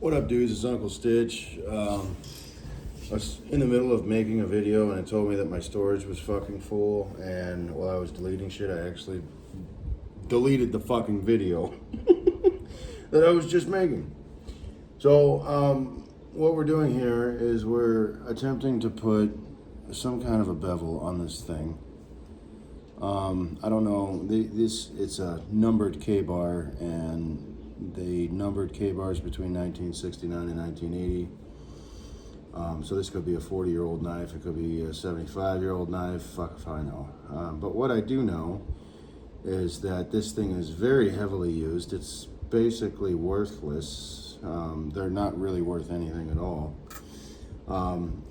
What up, dudes? It's Uncle Stitch. I was in the middle of making a video and it told me that my storage was fucking full, and while I was deleting shit, I actually deleted the fucking video that I was just making. So, what we're doing here is we're attempting to put some kind of a bevel on this thing. I don't know, it's a numbered Kabar, and they numbered Kabars between 1969 and 1980. So this could be a 40-year-old knife, it could be a 75-year-old knife, fuck if I know. But what I do know is that this thing is very heavily used. It's basically worthless. They're not really worth anything at all.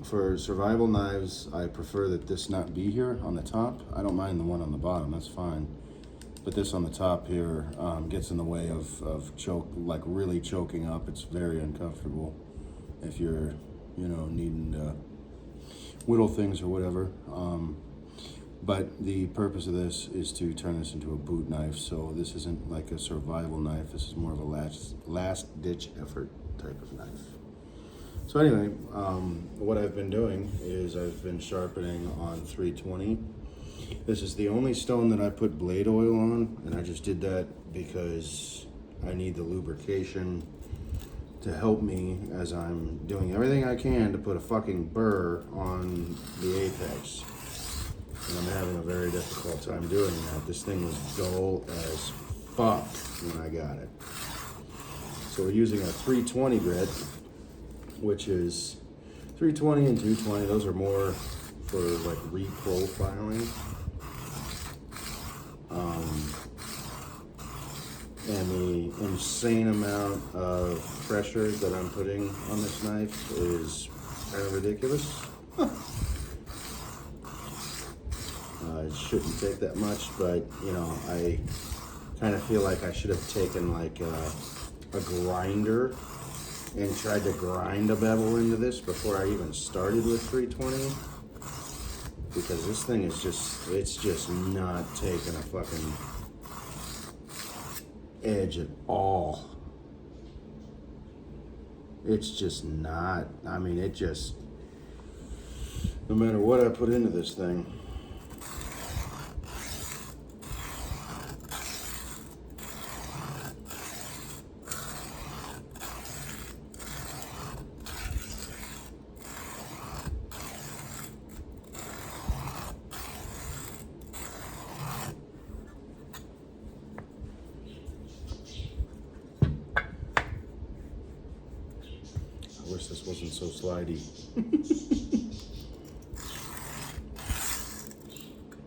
For survival knives, I prefer that this not be here on the top. I don't mind the one on the bottom, that's fine. But this on the top here gets in the way of really choking up. It's very uncomfortable if you're, needing to whittle things or whatever. But the purpose of this is to turn this into a boot knife. So this isn't like a survival knife. This is more of a last ditch effort type of knife. So anyway, what I've been doing is I've been sharpening on 320. This is the only stone that I put blade oil on, and I just did that because I need the lubrication to help me as I'm doing everything I can to put a fucking burr on the apex. And I'm having a very difficult time doing that. This thing was dull as fuck when I got it. So we're using a 320 grit, which is 320 and 220. Those are more for like reprofiling. And the insane amount of pressure that I'm putting on this knife is kind of ridiculous. It shouldn't take that much, but I kind of feel like I should have taken like a grinder and tried to grind a bevel into this before I even started with 320, because this thing is it's just not taking a fucking edge at all. It's just not. I mean, no matter what I put into this thing, I wish this wasn't so slidey.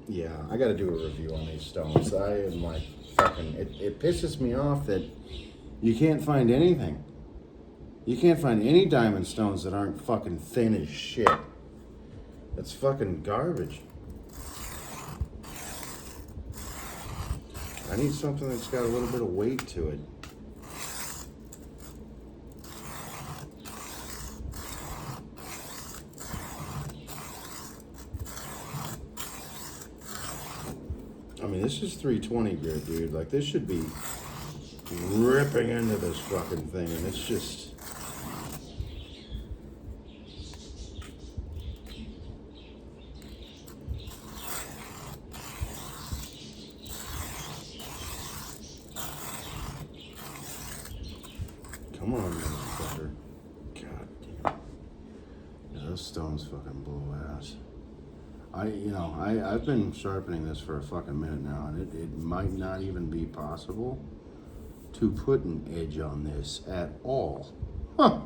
Yeah, I gotta do a review on these stones. I am like fucking, it pisses me off that you can't find anything. You can't find any diamond stones that aren't fucking thin as shit. That's fucking garbage. I need something that's got a little bit of weight to it. I mean, this is 320 grit, dude. Like, this should be ripping into this fucking thing, and it's just... Come on, motherfucker. God damn. Yeah, those stones fucking blow ass. I've been sharpening this for a fucking minute now, and it might not even be possible to put an edge on this at all. Huh.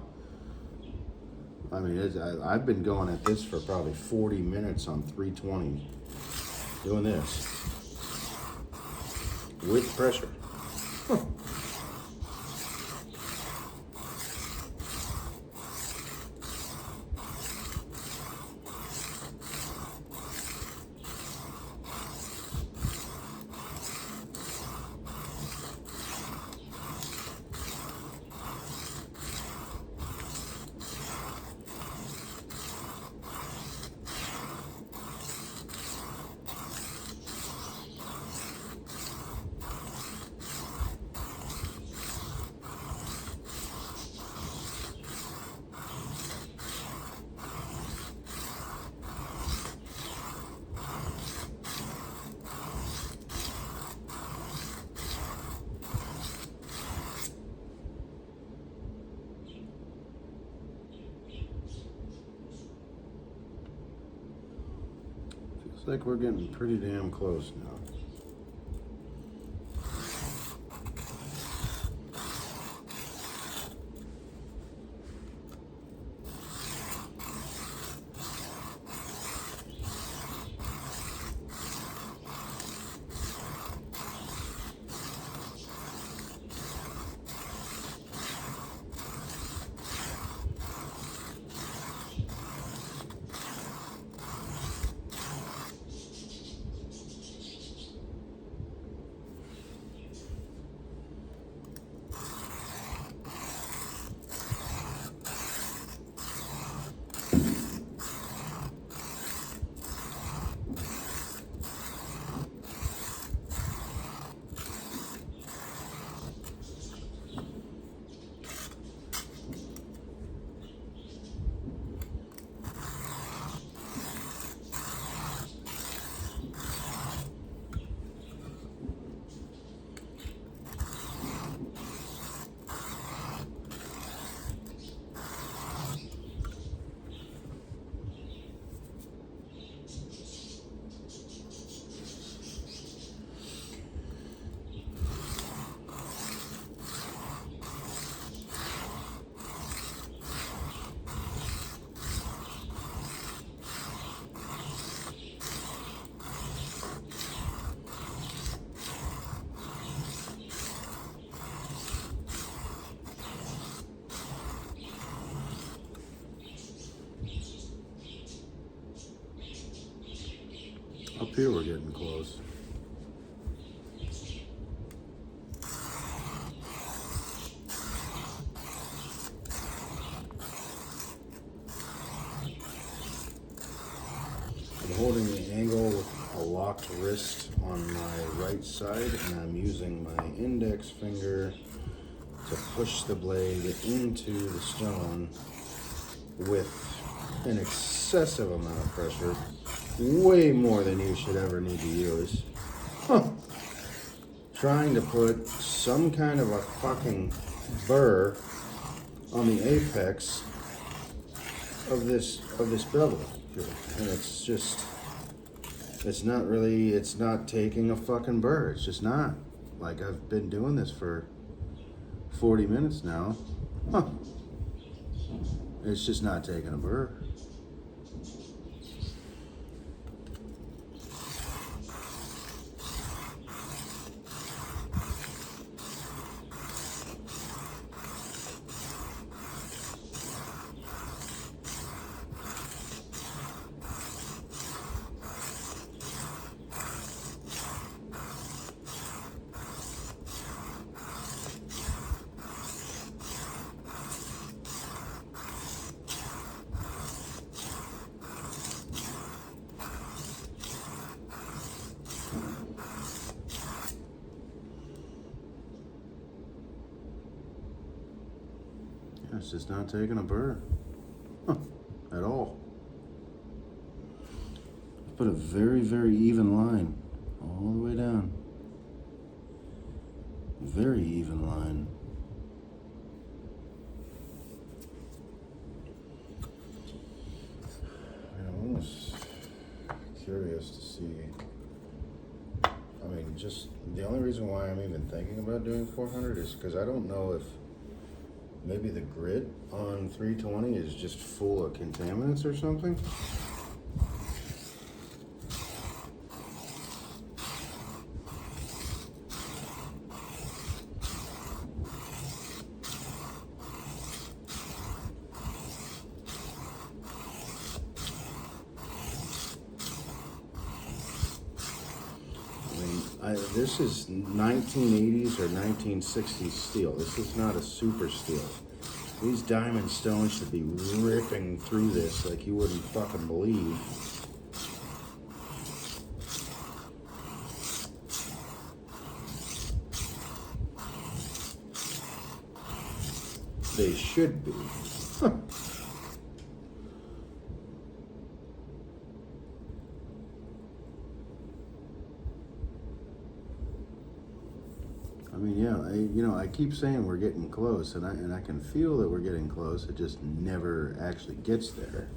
I mean, I've been going at this for probably 40 minutes on 320, doing this with pressure. Huh. Looks like we're getting pretty damn close now. Up here we're getting close. I'm holding the angle with a locked wrist on my right side, and I'm using my index finger to push the blade into the stone with an excessive amount of pressure. Way more than you should ever need to use. Trying to put some kind of a fucking burr on the apex of this bevel here. And it's just, it's not taking a fucking burr. It's just not. Like, I've been doing this for 40 minutes now. It's just not taking a burr. It's just not taking a burr at all. Put a very, very even line all the way down. Very even line. I'm almost curious to see. I mean, just the only reason why I'm even thinking about doing 400 is because I don't know if maybe the grit on 320 is just full of contaminants or something. This is 1980s or 1960s steel. This is not a super steel. These diamond stones should be ripping through this like you wouldn't fucking believe. They should be. I mean, yeah, I keep saying we're getting close, and I can feel that we're getting close. It just never actually gets there.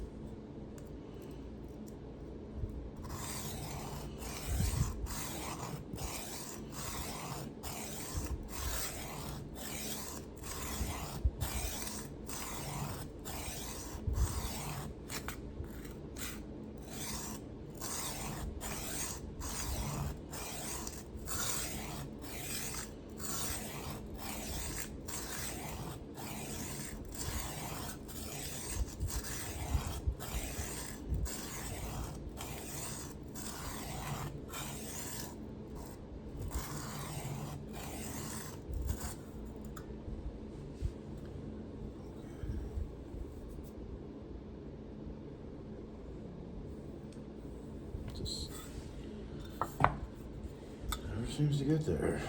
seems to get there.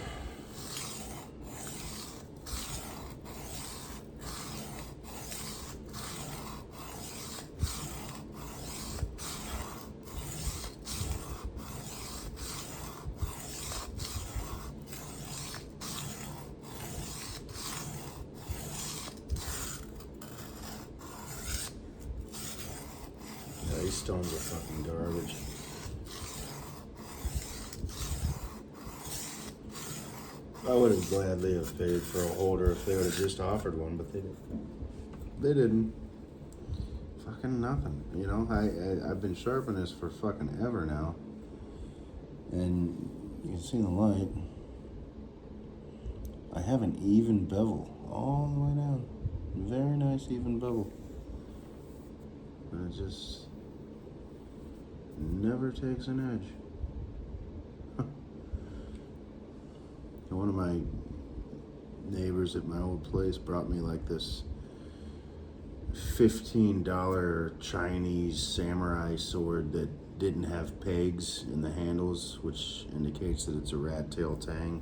Yeah, these stones are fucking garbage. I would have gladly have paid for a holder if they would have just offered one, but they didn't. They didn't. Fucking nothing. You know, I've been sharpening this for fucking ever now. And you can see the light. I have an even bevel all the way down. Very nice even bevel. And it just never takes an edge. And one of my neighbors at my old place brought me like this $15 Chinese samurai sword that didn't have pegs in the handles, which indicates that it's a rat tail tang.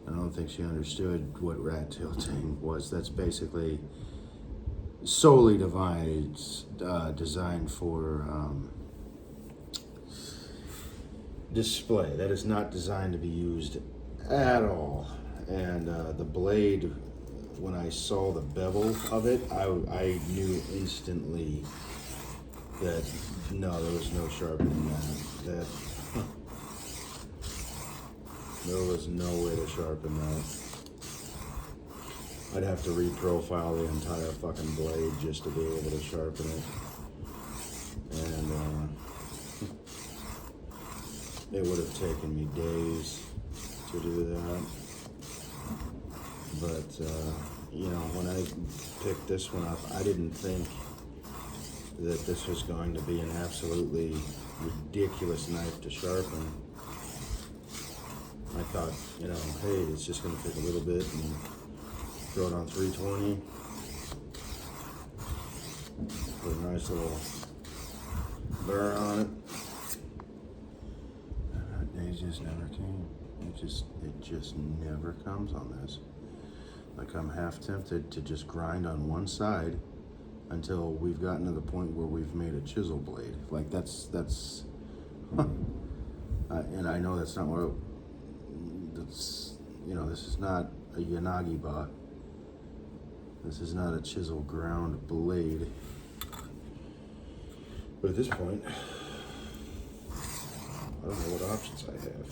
I don't think she understood what rat tail tang was. That's basically solely designed for display. That is not designed to be used at all. And the blade, when I saw the bevel of it, I knew instantly that no, there was no sharpening that. There was no way to sharpen that. I'd have to reprofile the entire fucking blade just to be able to sharpen it. And it would have taken me days to do that. But, you know, when I picked this one up, I didn't think that this was going to be an absolutely ridiculous knife to sharpen. I thought, you know, hey, it's just going to take a little bit and throw it on 320. Put a nice little burr on it. That day just never came. It just never comes on this. Like, I'm half tempted to just grind on one side until we've gotten to the point where we've made a chisel blade. Like, that's and I know that's not what that's, you know, this is not a Yanagi-ba. This is not a chisel ground blade. But at this point, I don't know what options I have.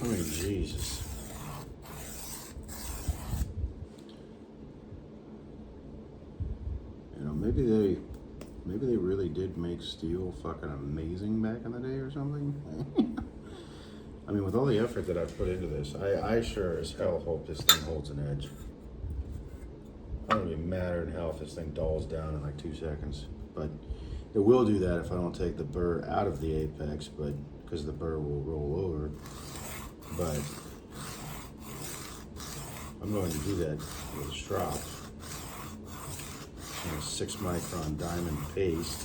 I mean, Jesus. You know, maybe they really did make steel fucking amazing back in the day or something. I mean, with all the effort that I've put into this, I sure as hell hope this thing holds an edge. I don't even matter in hell if this thing dulls down in like 2 seconds. But it will do that if I don't take the burr out of the apex, but because the burr will roll over. But I'm going to do that with a strop. And a 6 micron diamond paste.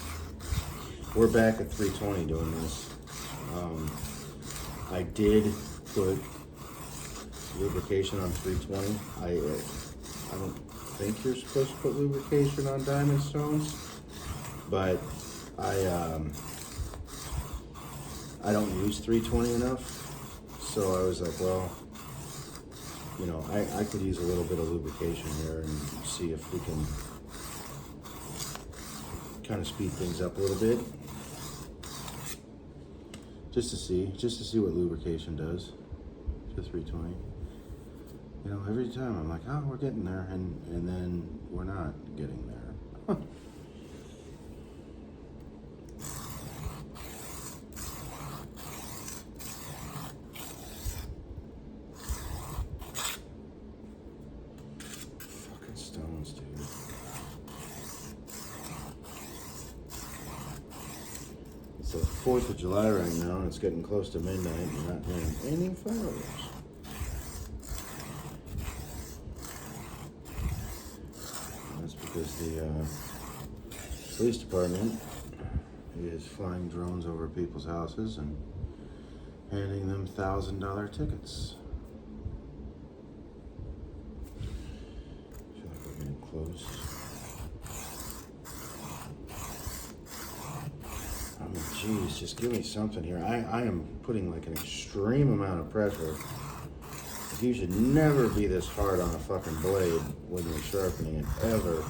We're back at 320 doing this. I did put lubrication on 320. I don't think you're supposed to put lubrication on diamond stones, but I don't use 320 enough. So I was like, well, you know, I could use a little bit of lubrication here and see if we can kind of speed things up a little bit. Just to see what lubrication does to 320. You know, every time I'm like, oh, we're getting there, and then we're not getting there. Fucking stones, dude. It's the 4th of July right now, and it's getting close to midnight, and you're not hearing any fireworks. That's because the police department is flying drones over people's houses and handing them $1,000 tickets. I feel like we're getting close. I mean, geez, just give me something here. I am putting like an extreme amount of pressure. You should never be this hard on a fucking blade when you're sharpening it, ever.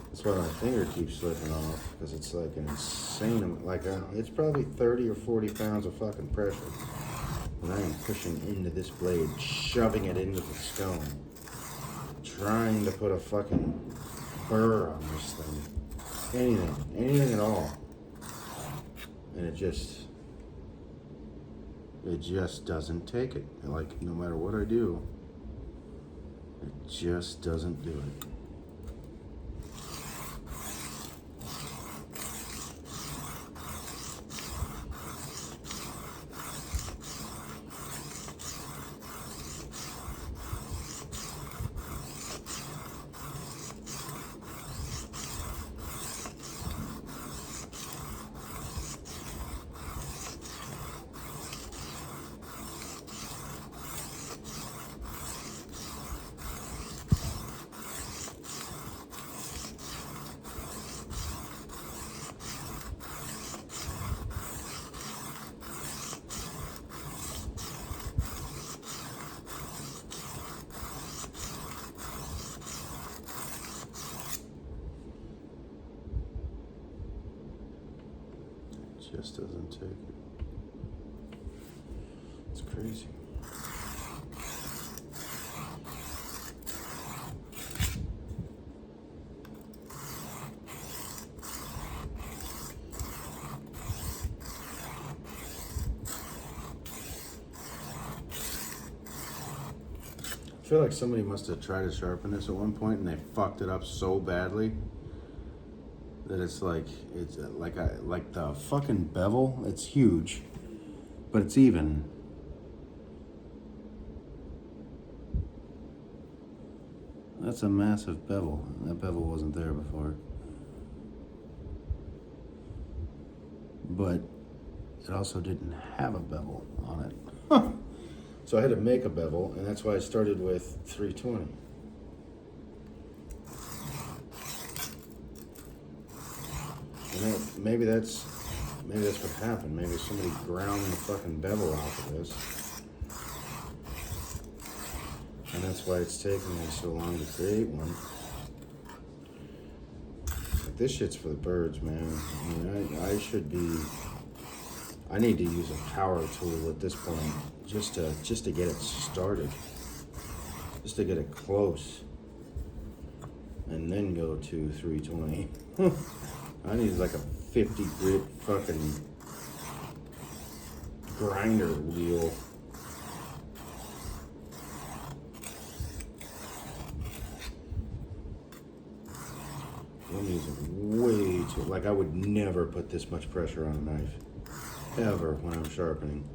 That's why my finger keeps slipping off, because it's like an insane amount. Like, it's probably 30 or 40 pounds of fucking pressure. And I am pushing into this blade, shoving it into the stone, trying to put a fucking burr on this thing. Anything at all. And it just doesn't take it. Like, no matter what I do, it just doesn't do it. Just doesn't take it. It's crazy. I feel like somebody must have tried to sharpen this at one point and they fucked it up so badly that it's like the fucking bevel. It's huge, but it's even. That's a massive bevel. That bevel wasn't there before, but it also didn't have a bevel on it. So I had to make a bevel, and that's why I started with 320. And maybe that's what happened. Maybe somebody ground the fucking bevel off of this, and that's why it's taking me so long to create one. Like, this shit's for the birds, man. I mean, I need to use a power tool at this point just to get it started, just to get it close, and then go to 320. I need like a 50 grit fucking grinder wheel. I'm using way too, like I would never put this much pressure on a knife, ever, when I'm sharpening.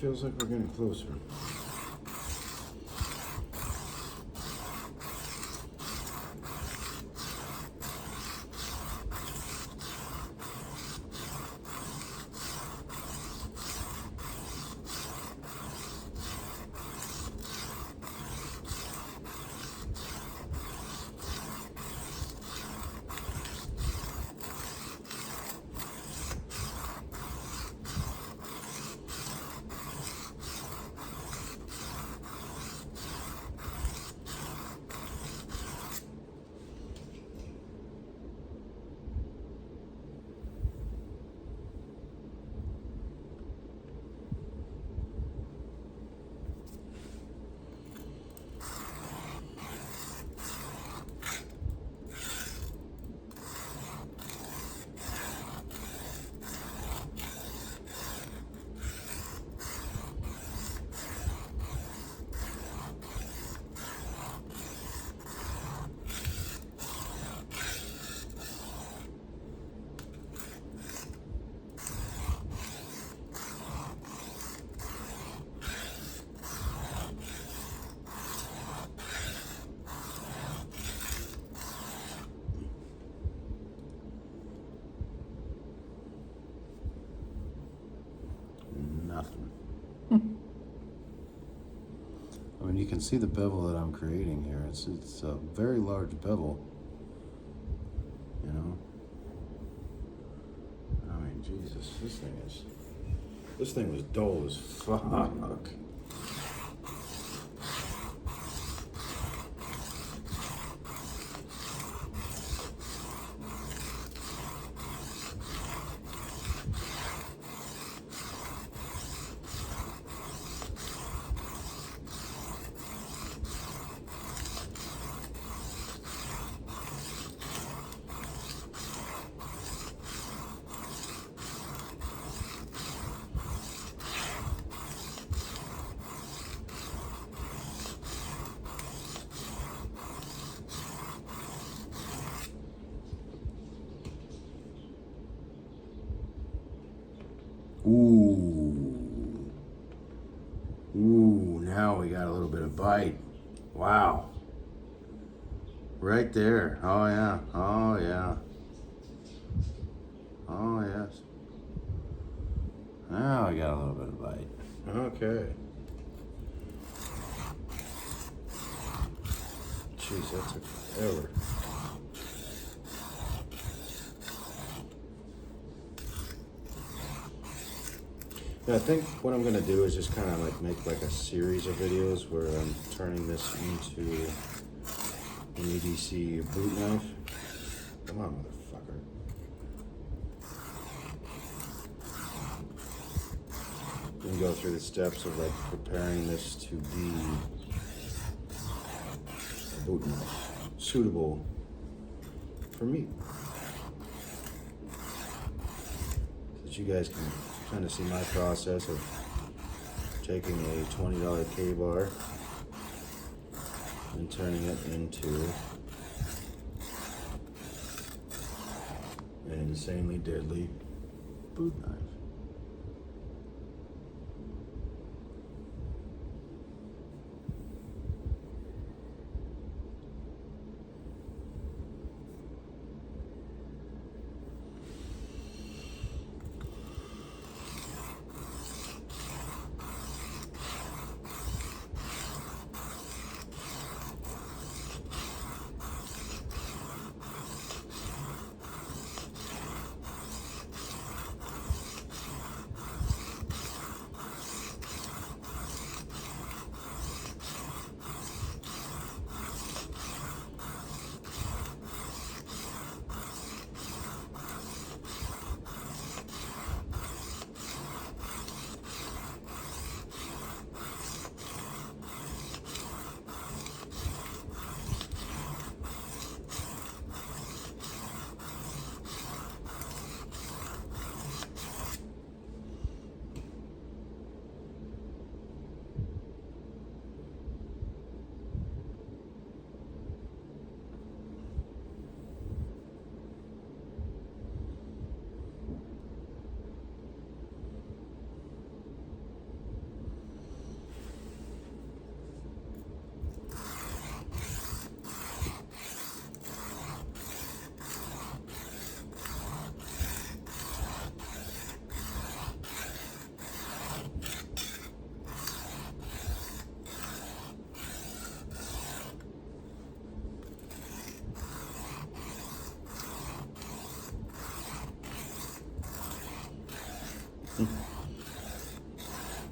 feels like we're getting closer. Nothing. I mean, you can see the bevel that I'm creating here. It's a very large bevel. You know? I mean, Jesus, this thing was dull as fuck. Ooh. Ooh, now we got a little bit of bite. Wow. Right there. Oh, yeah. Oh, yeah. Oh, yes. Now we got a little bit of bite. Okay. Jeez, that took forever. Yeah, I think what I'm gonna do is just kind of like make like a series of videos where I'm turning this into an EDC boot knife. Come on, motherfucker. And go through the steps of like preparing this to be a boot knife suitable for meat. So that you guys can kind of see my process of taking a $20 Kabar and turning it into an insanely deadly boot knife.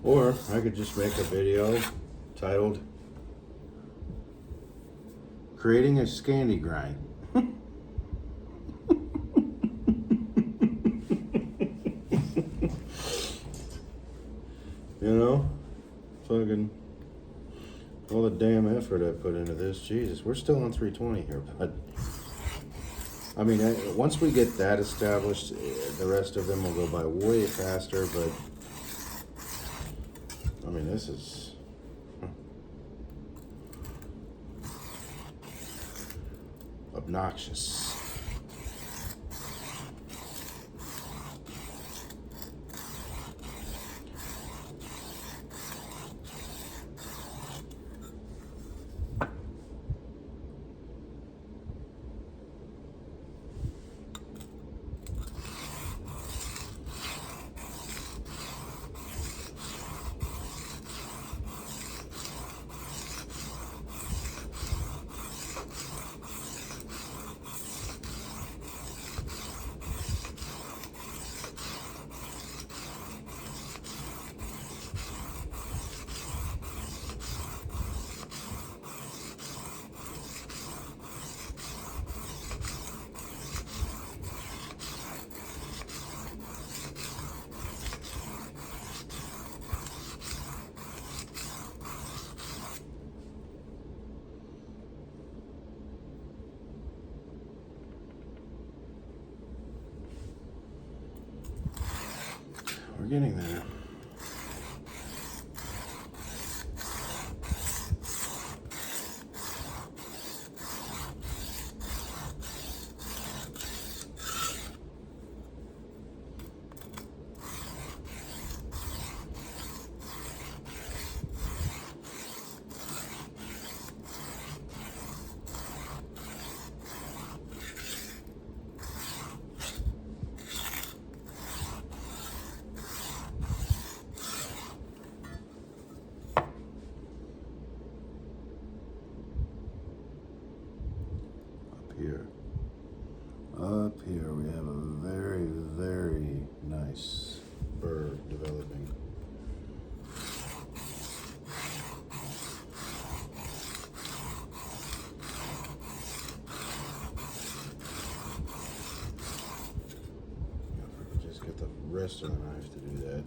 Or I could just make a video titled Creating a Scandy Grind. You know? Fucking all the damn effort I put into this. Jesus, we're still on 320 here, but I mean, once we get that established, the rest of them will go by way faster, but I mean, this is obnoxious. We're getting there. Up here we have a very, very nice bird developing. If I could just get the rest of the knife to do that.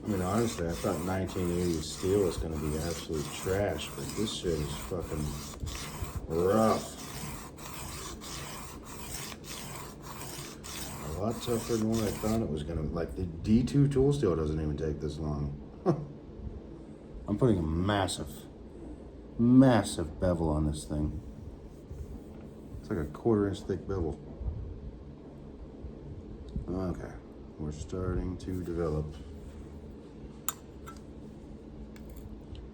I mean, honestly, I thought 1980s steel was going to be absolute trash, but this shit is fucking rough. A lot tougher than what I thought it was going to. Like, the D2 tool steel doesn't even take this long. I'm putting a massive bevel on this thing. It's like a 1/4 inch thick bevel. Okay, we're starting to develop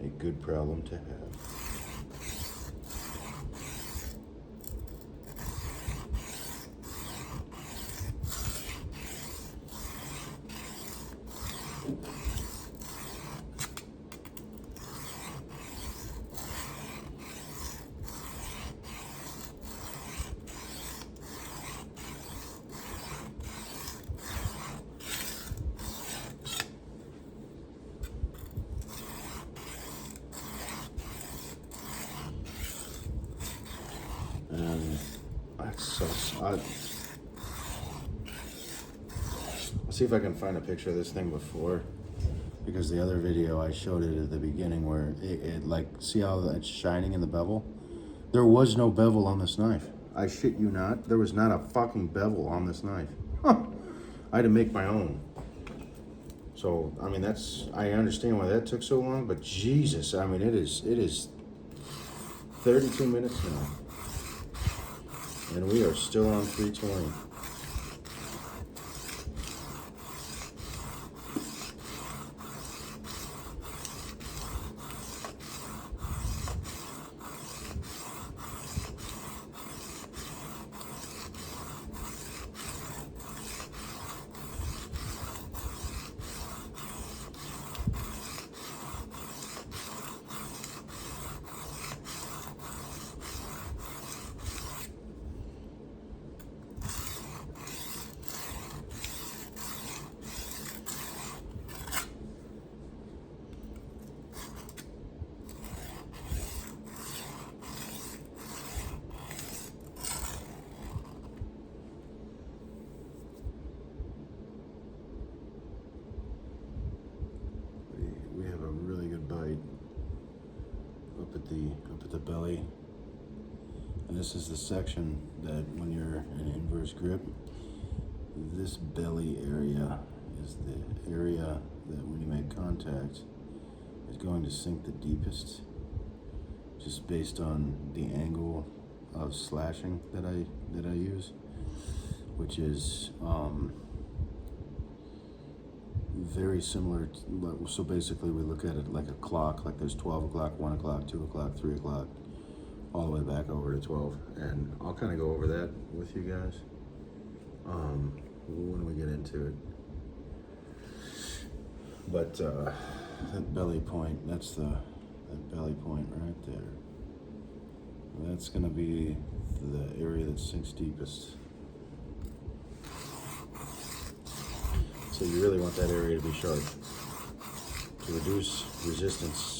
a good problem to have. And that sucks. I'll see if I can find a picture of this thing before, because the other video I showed it at the beginning where it like, see how it's shining in the bevel? There was no bevel on this knife. I shit you not. There was not a fucking bevel on this knife. Huh. I had to make my own. So, I mean, I understand why that took so long, but Jesus, I mean, it is 32 minutes now. And we are still on 320. at the belly. And this is the section that when you're in inverse grip, this belly area is the area that when you make contact is going to sink the deepest, just based on the angle of slashing that I use, which is very similar to, so basically we look at it like a clock, like there's 12 o'clock, 1 o'clock, 2 o'clock, 3 o'clock, all the way back over to 12. And I'll kind of go over that with you guys when we get into it. But that belly point, that belly point right there. That's gonna be the area that sinks deepest. So you really want that area to be sharp to reduce resistance.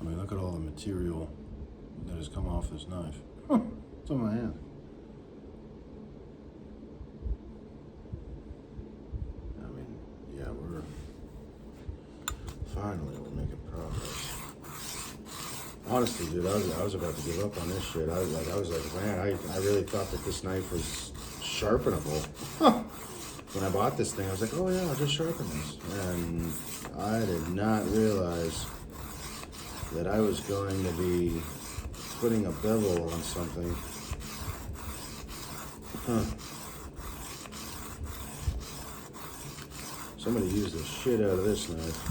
I mean, look at all the material that has come off this knife. It's on my hand. I mean, yeah, we're making progress. Honestly, dude, I was about to give up on this shit. I was like, man, I really thought that this knife was sharpenable. When I bought this thing, I was like, oh yeah, I'll just sharpen this. And I did not realize that I was going to be putting a bevel on something. Somebody used the shit out of this knife.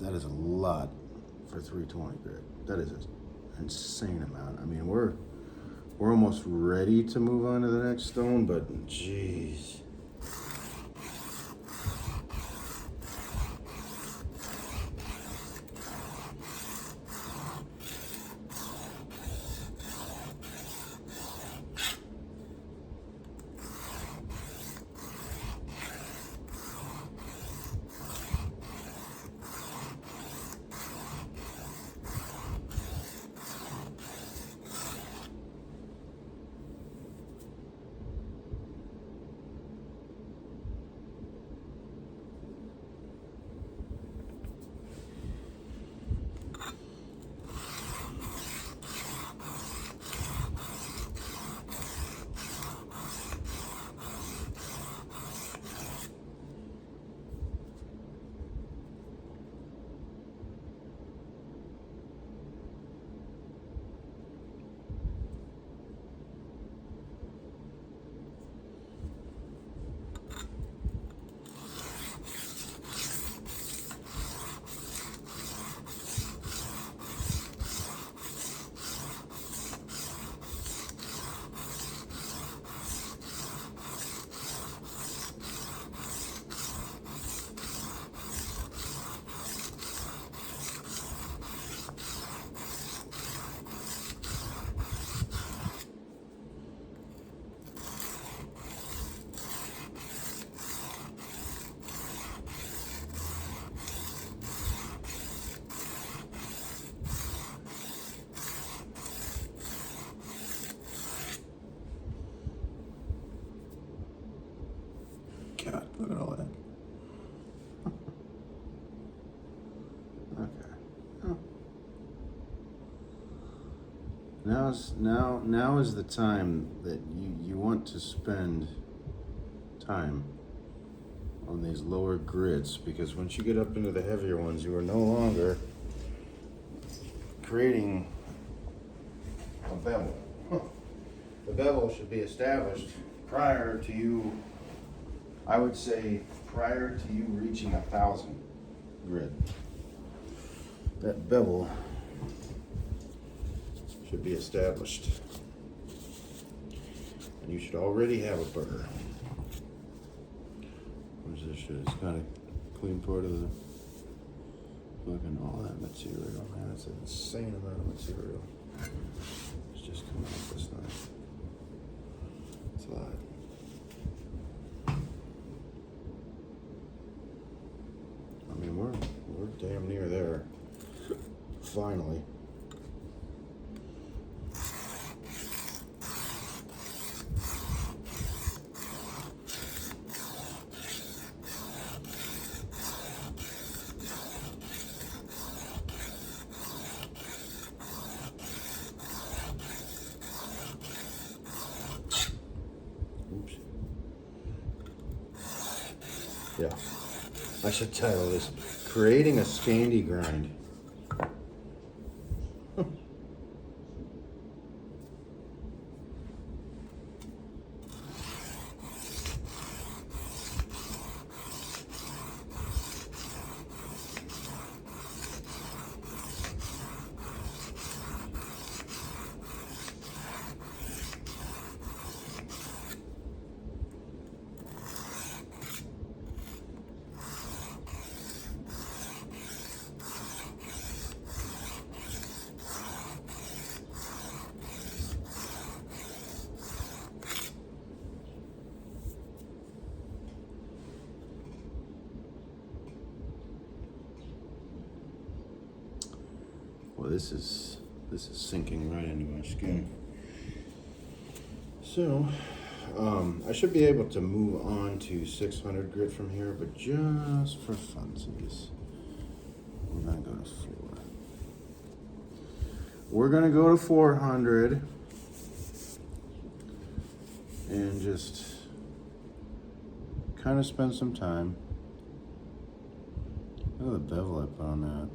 That is a lot for 320 grit. That is an insane amount. I mean, we're almost ready to move on to the next stone, but jeez. God, look at all that. Okay. Oh. Now is the time that you want to spend time on these lower grits, because once you get up into the heavier ones, you are no longer creating a bevel. The bevel should be established prior to you, I would say prior to you reaching 1,000 grit. That bevel should be established. And you should already have a burr. Where's this shit? It's not a clean part of the fucking all that material, man. It's an insane amount of material. It's just coming out this night. It's a lot. I mean, we're damn near there. Finally. Oops. Yeah. I should title this Creating a Scandy Grind. Well, this is sinking right into my skin. So, I should be able to move on to 600 grit from here, but just for funsies, we're gonna go to 4. We're gonna go to 400 and just kind of spend some time. Look at the bevel I put on that.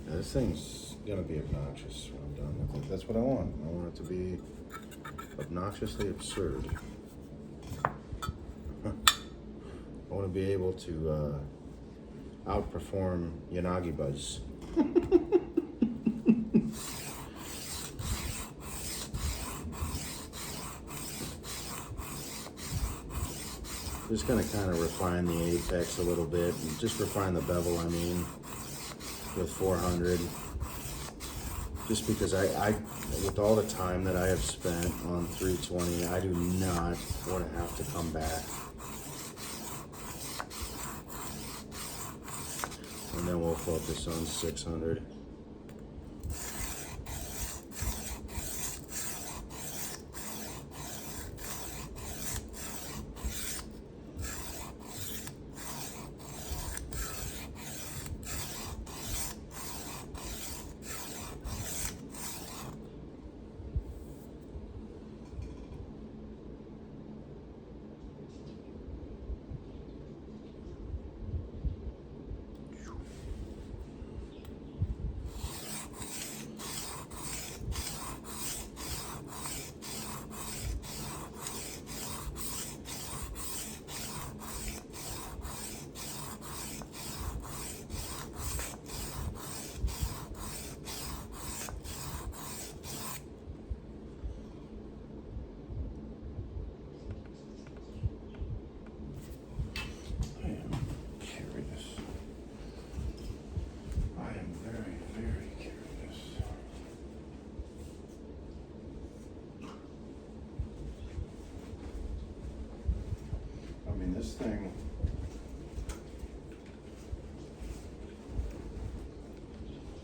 This thing's gonna be obnoxious when I'm done with it. That's what I want. I want it to be obnoxiously absurd. I want to be able to outperform Yanagi Buzz. Just gonna kind of refine the apex a little bit, and just refine the bevel, I mean, with 400. Just because I with all the time that I have spent on 320, I do not want to have to come back. And then we'll focus on 600.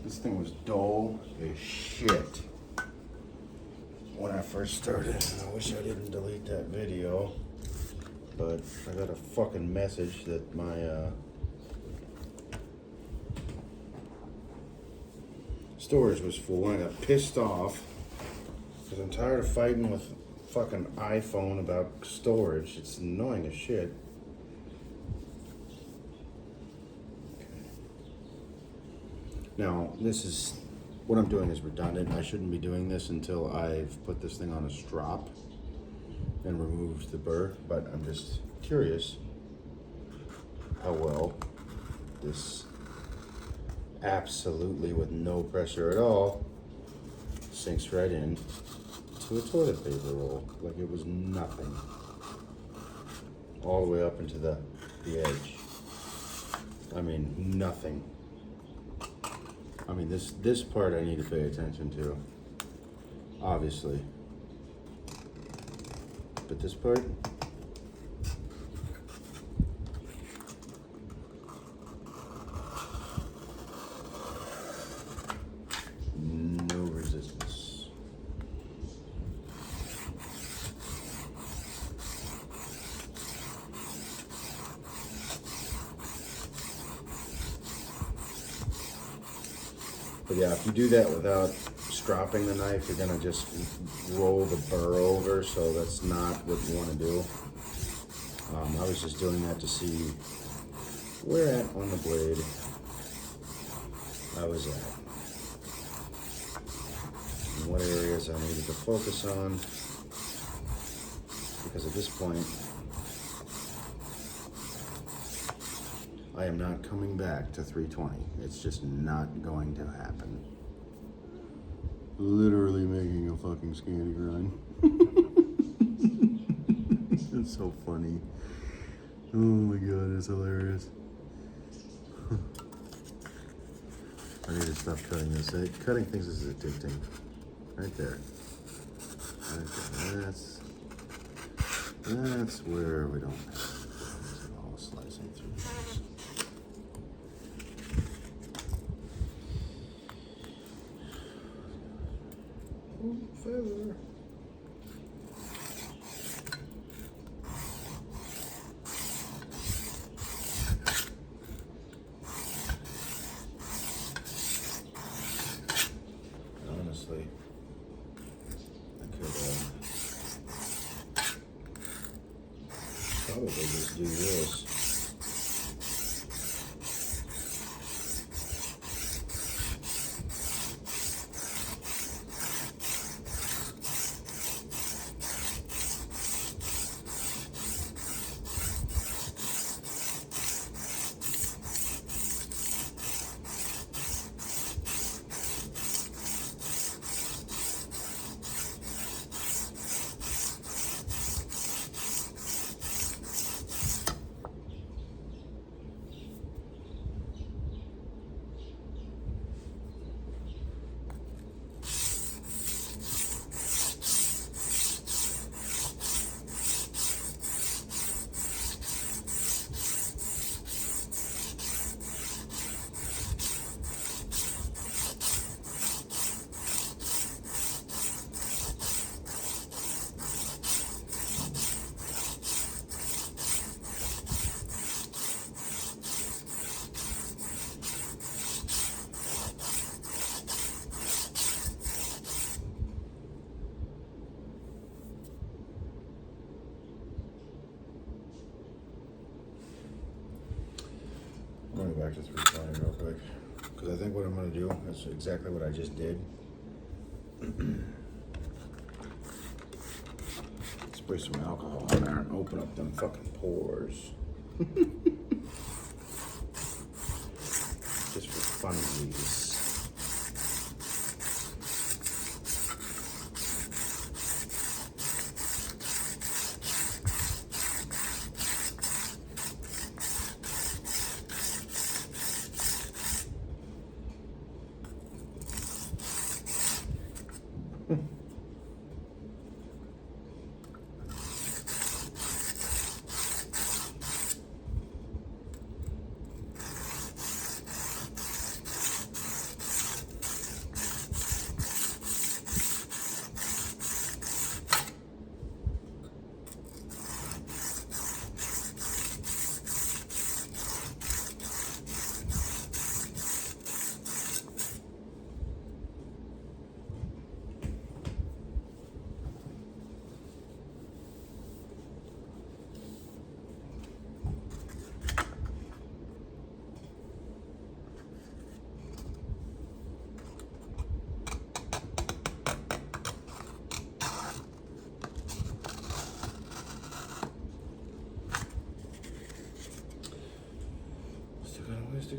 This thing was dull as shit when I first started. I wish I didn't delete that video, but I got a fucking message that my storage was full, and I got pissed off because I'm tired of fighting with fucking iPhone about storage. It's annoying as shit. Now, this is, what I'm doing is redundant. I shouldn't be doing this until I've put this thing on a strop and removed the burr, but I'm just curious how well this absolutely with no pressure at all sinks right in to a toilet paper roll like it was nothing, all the way up into the edge. I mean, nothing. I mean, this part I need to pay attention to, obviously. But this part, no resistance. But yeah, if you do that without stropping the knife, you're gonna just roll the burr over, so that's not what you want to do. I was just doing that to see where at on the blade I was at, and what areas I needed to focus on, because at this point I am not coming back to 320. It's just not going to happen. Literally making a fucking scanty grind. It's so funny. Oh my god, it's hilarious. I need to stop cutting this. Cutting things is addicting. Right there. Right there. That's where we don't have it all slicing through this. Feather. Honestly, I could probably just do this. I'm going back to 320 real quick, because I think what I'm going to do is exactly what I just did. Spray some alcohol in there and open up them fucking pores. Just for funsies.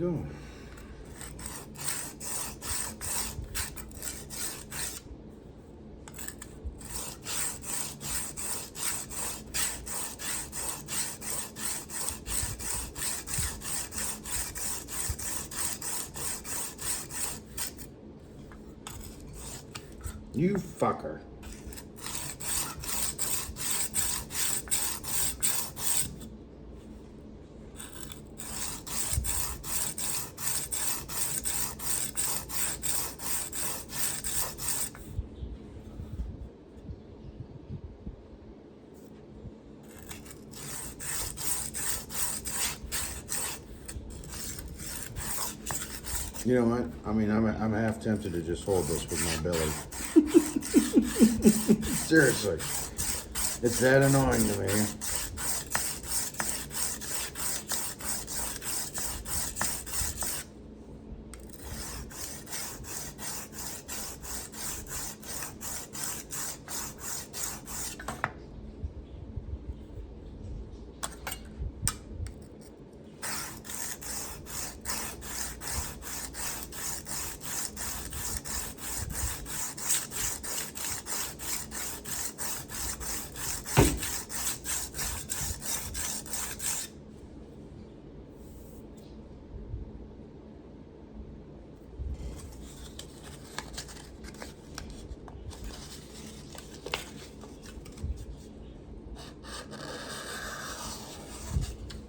go. You fucker. You know what? I mean, I'm half tempted to just hold this with my belly. Seriously. It's that annoying to me.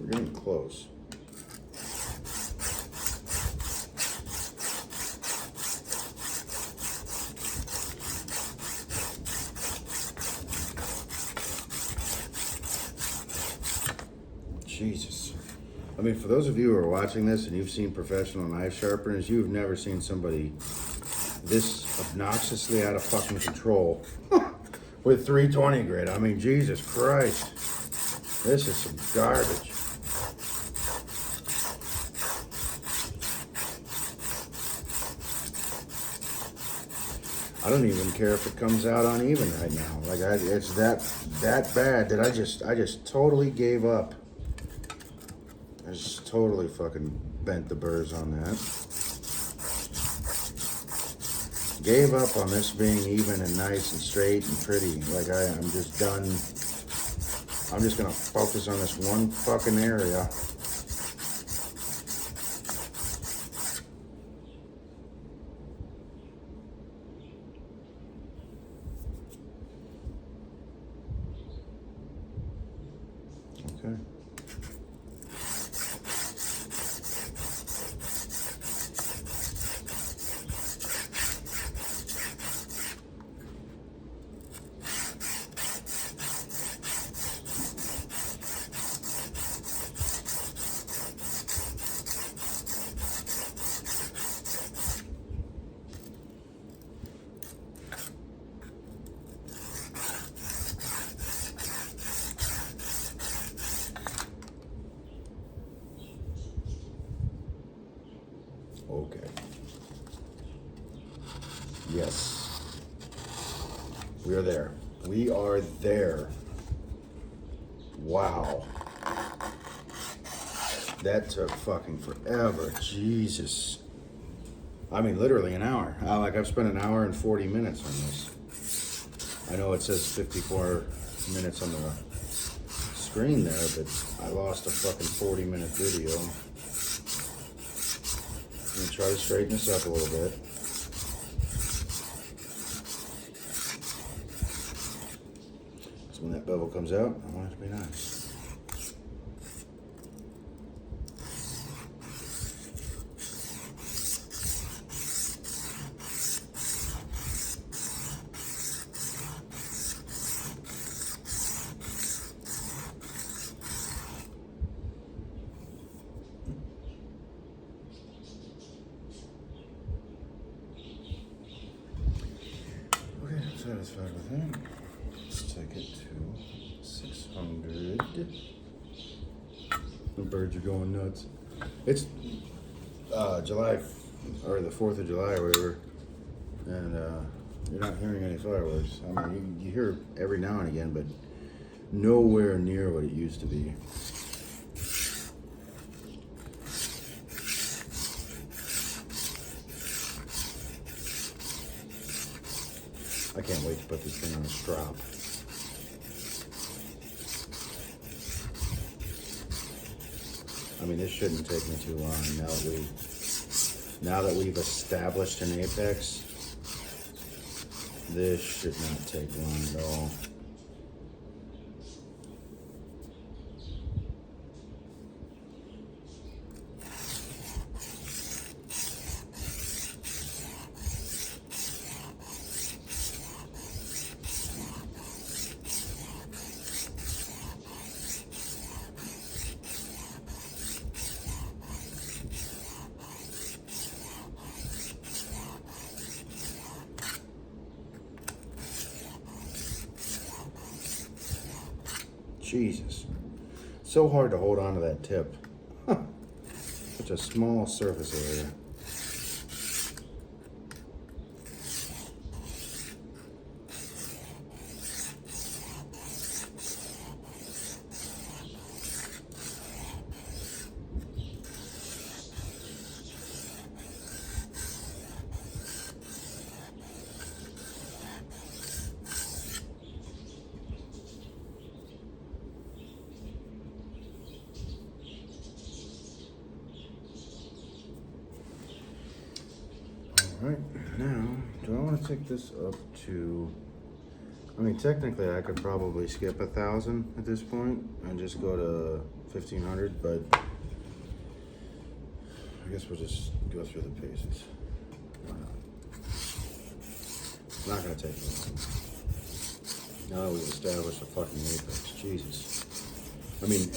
We're getting close. Jesus. I mean, for those of you who are watching this and you've seen professional knife sharpeners, you've never seen somebody this obnoxiously out of fucking control with 320 grit. I mean, Jesus Christ. This is some garbage. I don't even care if it comes out uneven right now. Like it's that bad that I just totally gave up. I just totally fucking bent the burrs on that. Gave up on this being even and nice and straight and pretty. Like I'm just done. I'm just gonna focus on this one fucking area. Okay. Okay. Yes. We are there. We are there. Wow. That took fucking forever. Jesus. I mean, literally an hour. Like I've spent an hour and 40 minutes on this. I know it says 54 minutes on the screen there, but I lost a fucking 40-minute video. I'm gonna try to straighten this up a little bit. So when that bevel comes out, I want it to be nice. Okay, I'm satisfied with that. Let's take it to 600. The birds are going nuts. It's July, or the 4th of July or whatever, and you're not hearing any fireworks. I mean, you hear every now and again, but nowhere near what it used to be. I can't wait to put this thing on a strop. I mean, this shouldn't take me too long now that we've established an apex. This should not take long at all. Jesus. So hard to hold on to that tip. Huh. Such a small surface area. Alright, now, do I want to take this up to... I mean, technically I could probably skip 1,000 at this point and just go to 1,500, but I guess we'll just go through the paces. Why not? It's not going to take long. Now that we've established a fucking apex, Jesus. I mean,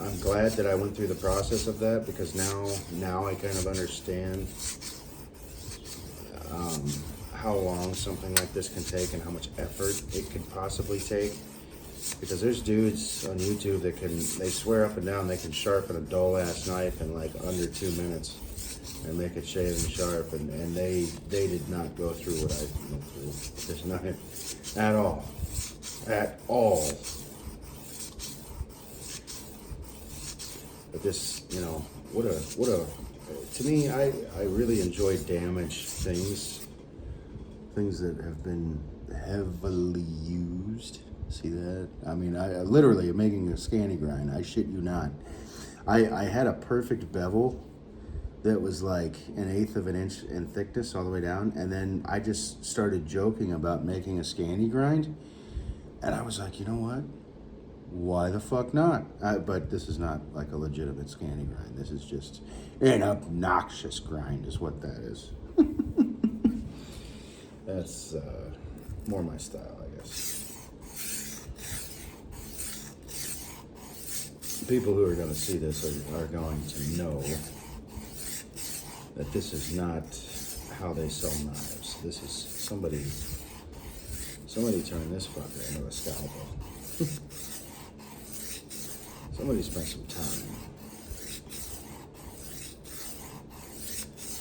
I'm glad that I went through the process of that, because now I kind of understand how long something like this can take and how much effort it could possibly take. Because there's dudes on YouTube that they swear up and down they can sharpen a dull ass knife in like under 2 minutes and make it shaving sharp, and they did not go through what I went through with this knife at all. At all. But this, you know, to me, I really enjoy damaged things that have been heavily used. See that? I mean, I literally am making a scanny grind. I shit you not. I had a perfect bevel that was like 1/8 of an inch in thickness all the way down, and then I just started joking about making a scanny grind, and I was like, you know what? Why the fuck not? But this is not like a legitimate scanny grind. This is just an obnoxious grind is what that is. That's more my style, I guess. People who are going to see this are going to know that this is not how they sell knives. This is somebody turned this fucker into a scalpel. Somebody spent some time.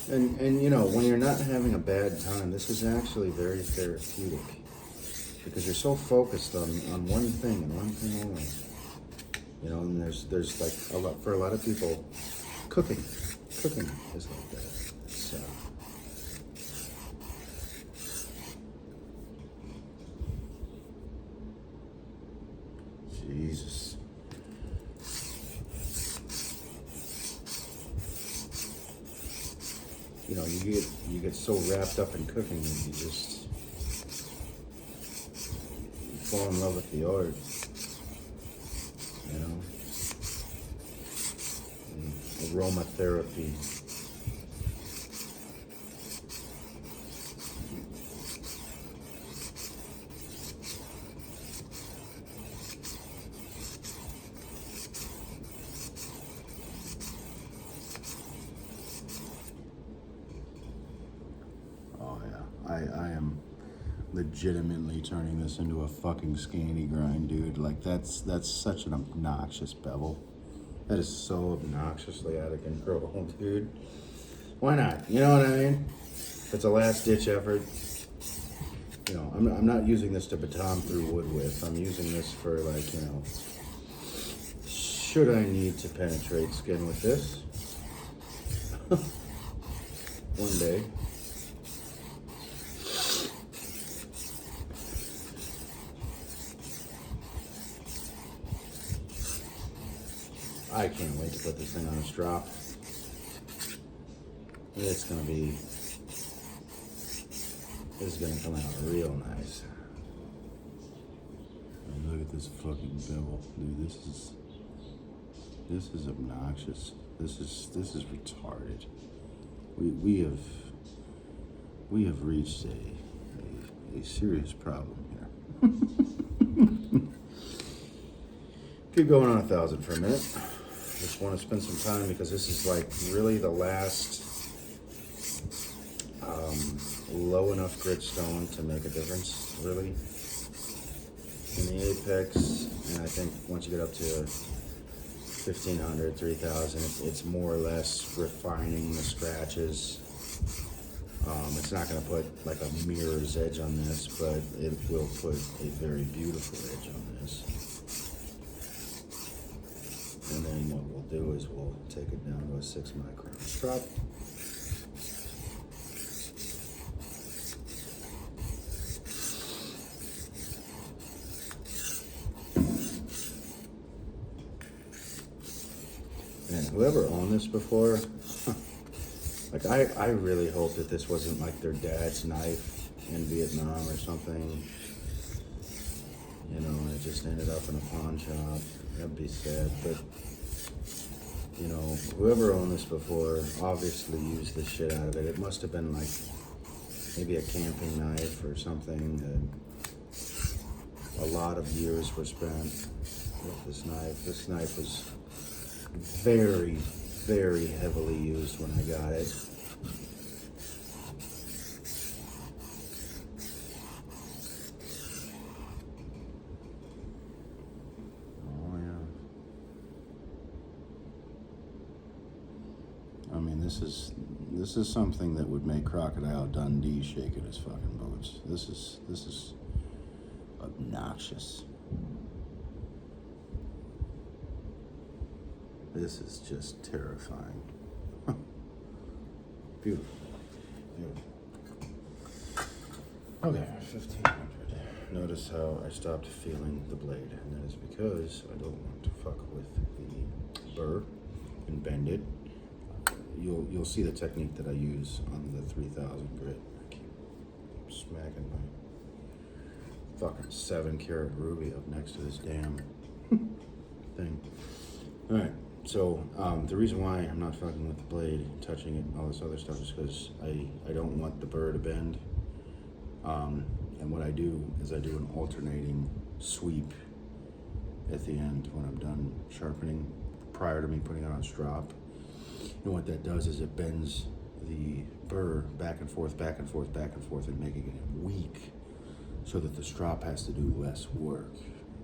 And you know, when you're not having a bad time, this is actually very therapeutic, because you're so focused on one thing and one thing only. You know, and there's like for a lot of people, cooking is like that. So Jesus. You know, you get so wrapped up in cooking that you just fall in love with the art. You know, and aromatherapy. I am legitimately turning this into a fucking scanny grind, dude. Like, that's such an obnoxious bevel. That is so obnoxiously out of control, dude. Why not? You know what I mean? It's a last-ditch effort. You know, I'm not using this to baton through wood with. I'm using this for, like, you know, should I need to penetrate skin with this? One day. I can't wait to put this thing on a strop. It's gonna be, this is gonna come out real nice. And look at this fucking bevel, dude. This is obnoxious. This is retarded. We have reached a serious problem here. Keep going on 1,000 for a minute. Just want to spend some time because this is like really the last low enough grit stone to make a difference, really, in the apex. And I think once you get up to 1,500, 3,000, it's more or less refining the scratches. It's not going to put like a mirror's edge on this, but it will put a very beautiful edge on this. And then what we'll do is we'll take it down to a 6 micron strop. And whoever owned this before, like I really hope that this wasn't like their dad's knife in Vietnam or something. You know, and it just ended up in a pawn shop. That'd be sad, but you know, whoever owned this before obviously used the shit out of it. It must have been like maybe a camping knife or something. A lot of years were spent with this knife. This knife was very, very heavily used when I got it. Oh yeah. I mean, this is something that would make Crocodile Dundee shake in his fucking boots. This is obnoxious. This is just terrifying. Beautiful. Beautiful. Okay, 1,500. Notice how I stopped feeling the blade, and that is because I don't want to fuck with the burr and bend it. You'll see the technique that I use on the 3,000 grit. I keep smacking my fucking 7-carat ruby up next to this damn thing. All right. So the reason why I'm not fucking with the blade, touching it, and all this other stuff is because I don't want the burr to bend. And what I do is I do an alternating sweep at the end when I'm done sharpening, prior to me putting it on strop. And what that does is it bends the burr back and forth, back and forth, back and forth, and making it weak so that the strop has to do less work.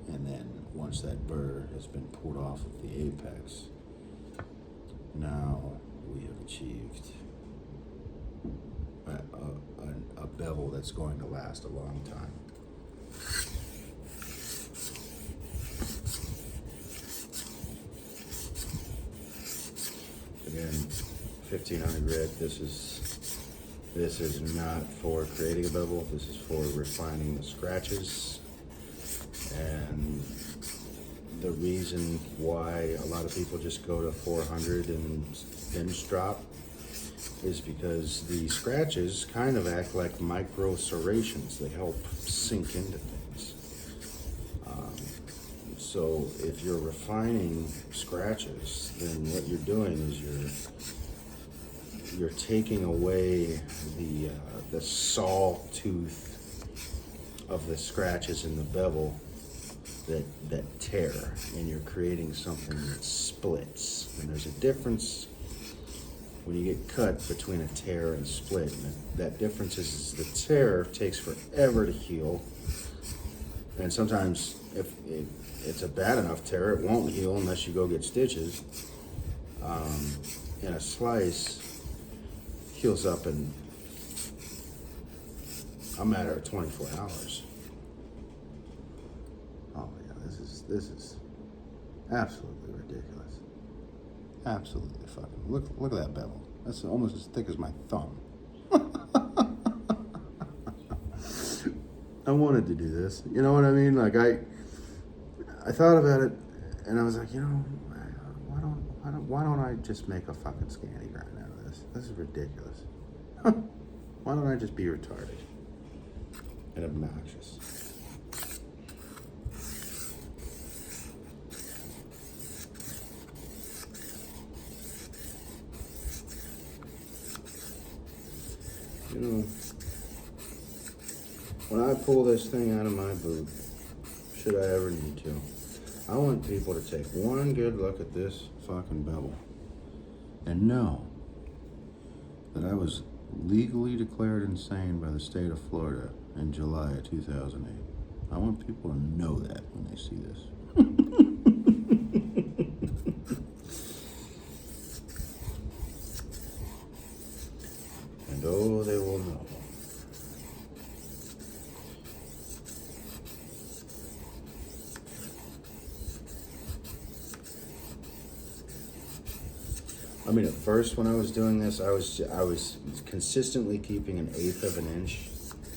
And then once that burr has been pulled off of the apex, now we have achieved a bevel that's going to last a long time. Again, 1,500 grit. This is not for creating a bevel. This is for refining the scratches. And the reason why a lot of people just go to 400 and thin strop is because the scratches kind of act like micro serrations. They help sink into things. So if you're refining scratches, then what you're doing is you're taking away the saw tooth of the scratches in the bevel that tear, and you're creating something that splits. And there's a difference when you get cut between a tear and a split. And that difference is the tear takes forever to heal, and sometimes if it's a bad enough tear, it won't heal unless you go get stitches. And a slice heals up in a matter of 24 hours. Oh yeah, this is absolutely ridiculous. Absolutely fucking. Look at that bevel. That's almost as thick as my thumb. I wanted to do this. You know what I mean? Like I thought about it, and I was like, you know, why why don't I just make a fucking Scandi grind out of this? This is ridiculous. Why don't I just be retarded and obnoxious? You know, when I pull this thing out of my boot, should I ever need to, I want people to take one good look at this fucking bevel and know that I was legally declared insane by the state of Florida in July of 2008. I want people to know that when they see this. And oh, they will know. I mean, at first when I was doing this, I was consistently keeping an 1/8 of an inch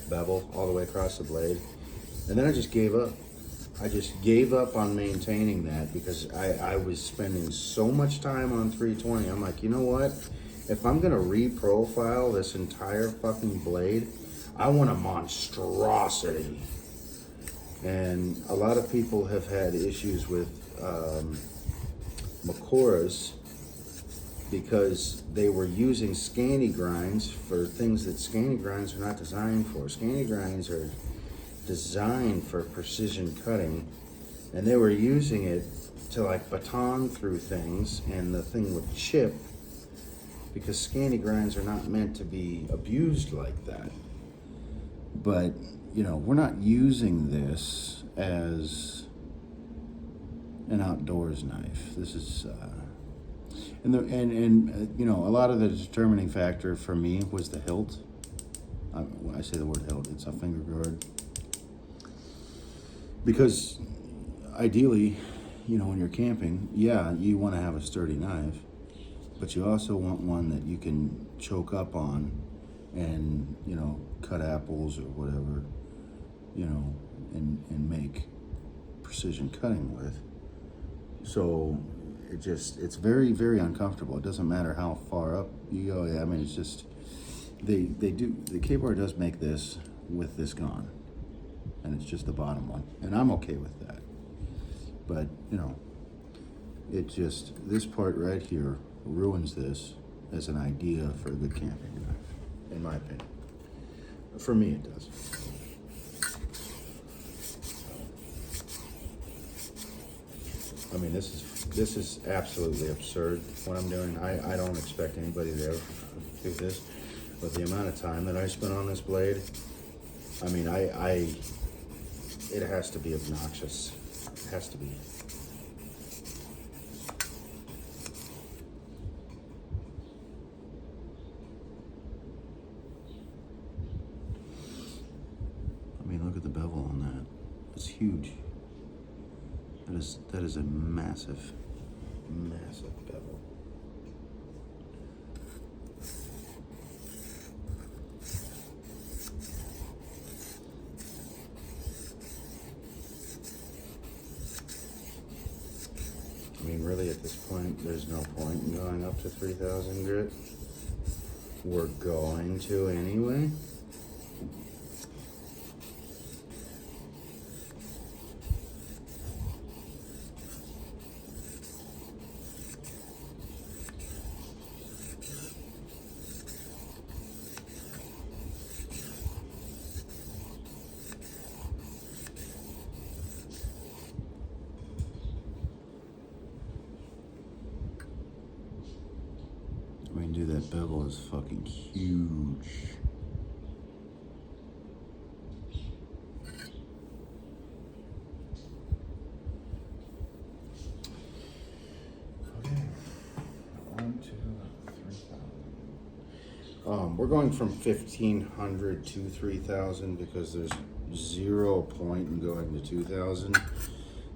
bevel all the way across the blade, and then I just gave up. I just gave up on maintaining that because I was spending so much time on 320. I'm like, you know what? If I'm gonna re-profile this entire fucking blade, I want a monstrosity. And a lot of people have had issues with Macoras because they were using Scandi grinds for things that Scandi grinds are not designed for. Scandi grinds are designed for precision cutting, and they were using it to like baton through things, and the thing would chip because Scandi grinds are not meant to be abused like that. But, you know, we're not using this as an outdoors knife. This is and you know, a lot of the determining factor for me was the hilt. When I say the word hilt, it's a finger guard. Because ideally, you know, when you're camping, yeah, you want to have a sturdy knife, but you also want one that you can choke up on and, you know, cut apples or whatever, you know, and make precision cutting with. So it's very, very uncomfortable. It doesn't matter how far up you go. I mean, it's just, the Kabar does make this with this gone, and it's just the bottom one, and I'm okay with that. But, you know, it just, this part right here ruins this as an idea for a good camping knife, in my opinion. For me, it does. I mean, this is absolutely absurd what I'm doing. I don't expect anybody to ever do this, but the amount of time that I spent on this blade, I mean, it has to be obnoxious. It has to be. I mean, look at the bevel on that. It's huge. That is a massive, massive bevel. I mean, really, at this point, there's no point in going up to 3,000 grit. We're going to anyway. I mean, dude, that bevel is fucking huge. Okay, on to 3,000. We're going from 1,500 to 3,000 because there's 0 point in going to 2,000.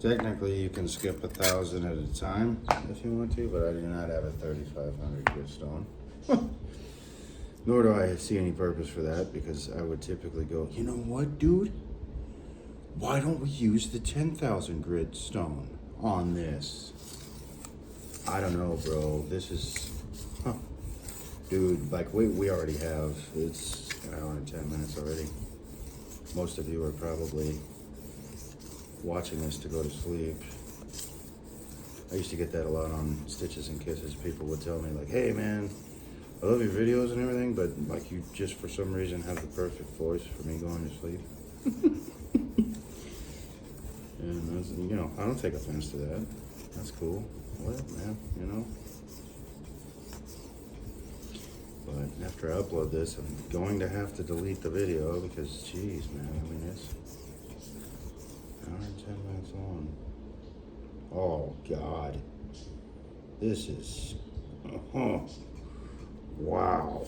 Technically, you can skip 1,000 at a time if you want to, but I do not have a 3,500 grit stone. Nor do I see any purpose for that, because I would typically go, you know what, dude? Why don't we use the 10,000 grit stone on this? I don't know, bro. This is, huh. Dude, like we already have, it's an hour and 10 minutes already. Most of you are probably watching this to go to sleep. I used to get that a lot on Stitches and Kisses. People would tell me like, hey man, I love your videos and everything, but like you just for some reason have the perfect voice for me going to sleep. And that's, you know, I don't take offense to that. That's cool. Well, man, you know. But after I upload this, I'm going to have to delete the video because, geez, man, I mean, it's an hour and 10 minutes long. Oh, God. This is, wow.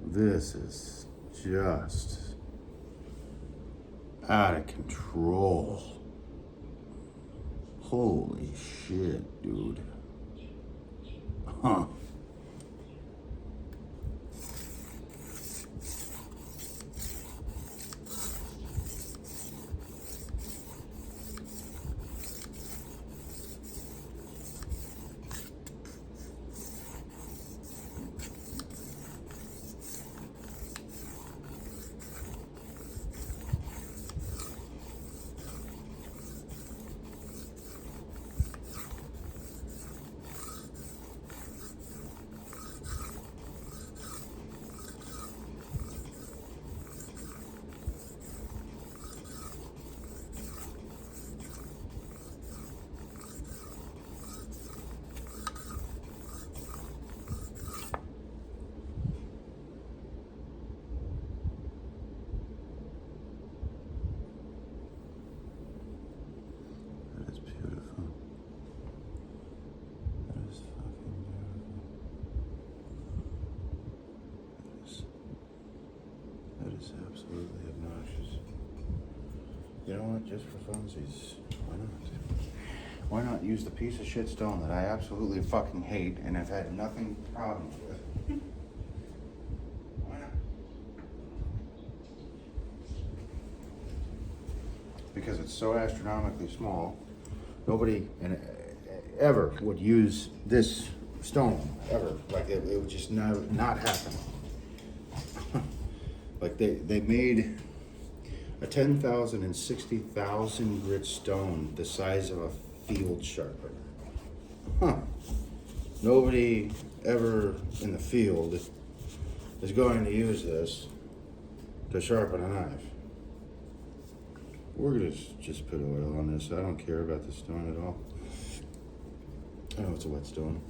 This is just out of control. Holy shit, dude. Huh. Absolutely obnoxious. You know what? Just for funsies, why not? Why not use the piece of shit stone that I absolutely fucking hate and have had nothing problems with? Why not? Because it's so astronomically small, nobody ever would use this stone ever. Like it would just not happen. Like they made a 10,000 and 60,000 grit stone the size of a field sharpener. Huh. Nobody ever in the field is going to use this to sharpen a knife. We're gonna just put oil on this. I don't care about the stone at all. I know it's a wet stone.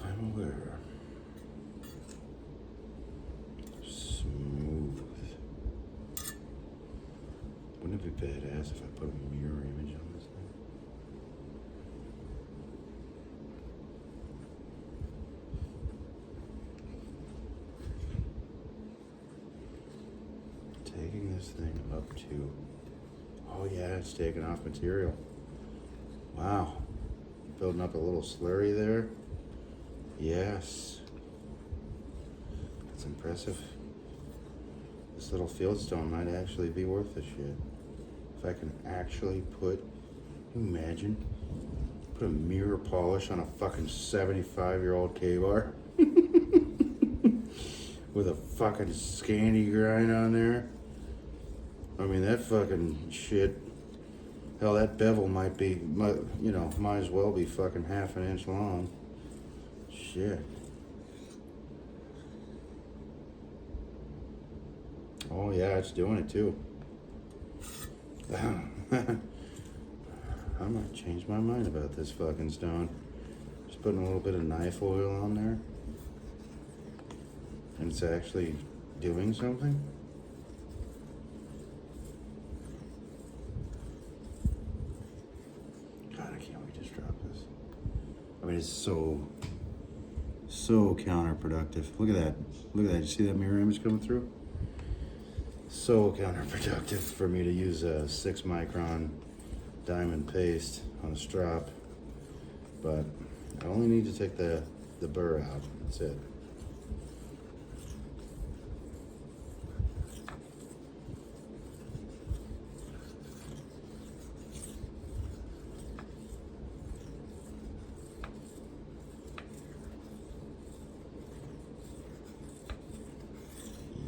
I'm aware. Smooth. Wouldn't it be badass if I put a mirror image on this thing? Taking this thing up to, oh yeah, it's taking off material. Wow. Building up a little slurry there. Yes. That's impressive. This little fieldstone might actually be worth the shit. If I can actually can you imagine? Put a mirror polish on a fucking 75-year-old Kabar. With a fucking Scandi grind on there. I mean, that fucking shit. Hell, that bevel might as well be fucking half an inch long. Shit. Oh yeah, it's doing it too. I might change my mind about this fucking stone. Just putting a little bit of knife oil on there. And it's actually doing something. God, I can't wait to just drop this. I mean, it's so counterproductive. Look at that. Look at that. You see that mirror image coming through? So counterproductive for me to use a 6 micron diamond paste on a strap, but I only need to take the burr out. That's it.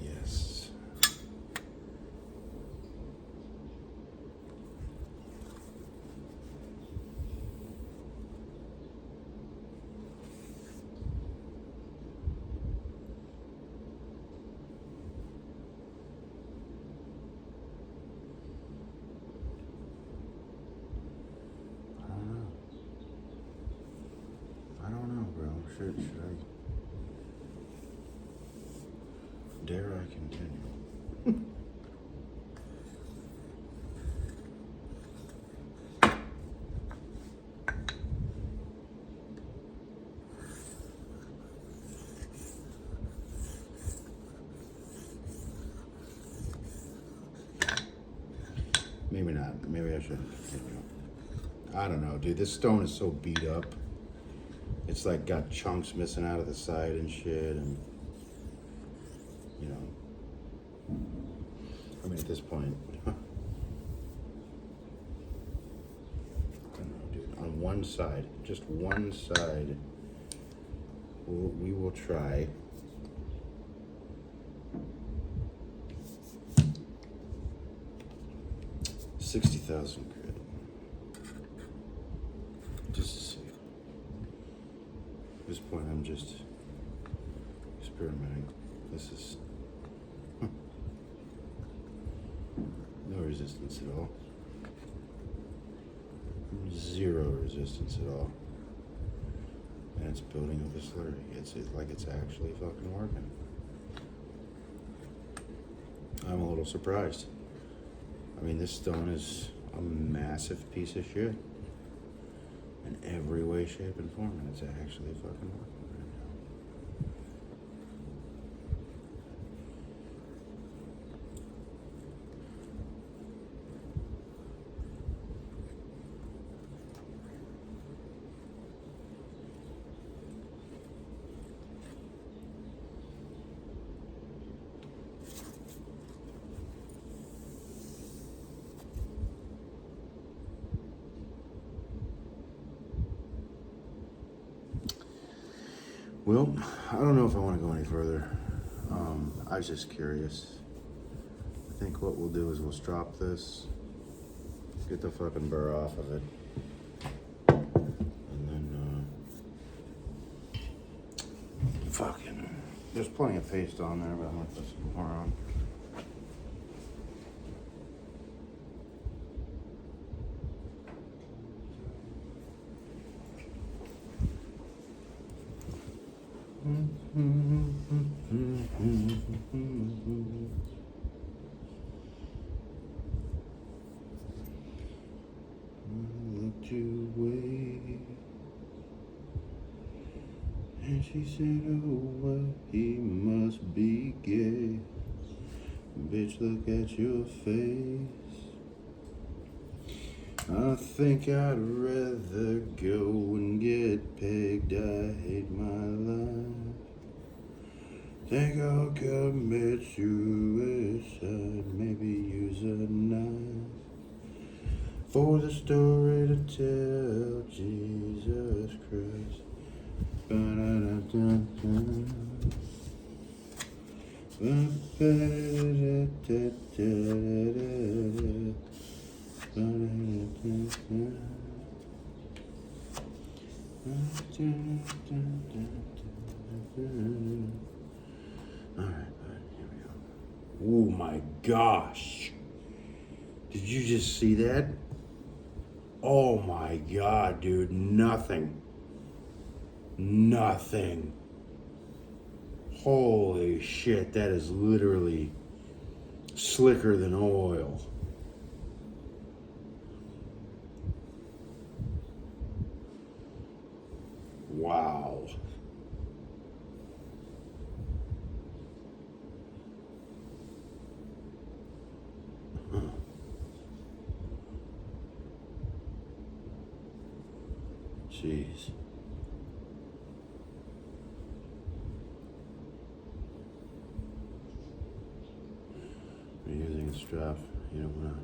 Yes. I don't know, bro. Should I? Dare I continue? Maybe not. Maybe I shouldn't continue. I don't know, dude. This stone is so beat up. It's like got chunks missing out of the side and shit, and you know. I mean, at this point, I don't know, dude. On one side, just one side, we will try. $60,000 grit. Just to see. At this point, I'm just experimenting. This is no resistance at all. Zero resistance at all. And it's building up a slurry. It's like it's actually fucking working. I'm a little surprised. I mean, this stone is a massive piece of shit in every way, shape, and form, and it's actually fucking working right now. Well, I don't know if I want to go any further. I was just curious. I think what we'll do is we'll strop this, get the fucking burr off of it, and then fucking, there's plenty of paste on there, but I'm gonna put some more on. Looked your way, and she said, "Oh well, he must be gay. Bitch, look at your face. I think I'd rather go and get pegged. I hate my life. Think I'll commit suicide, maybe use a knife for the story to tell. Jesus Christ. Ba-da-da-da-da. Alright, bud, here we go. Oh my gosh. Did you just see that? Oh my god, dude. Nothing. Nothing. Holy shit, that is literally slicker than oil. Wow. Huh. Jeez. When you're using a strap, you don't wanna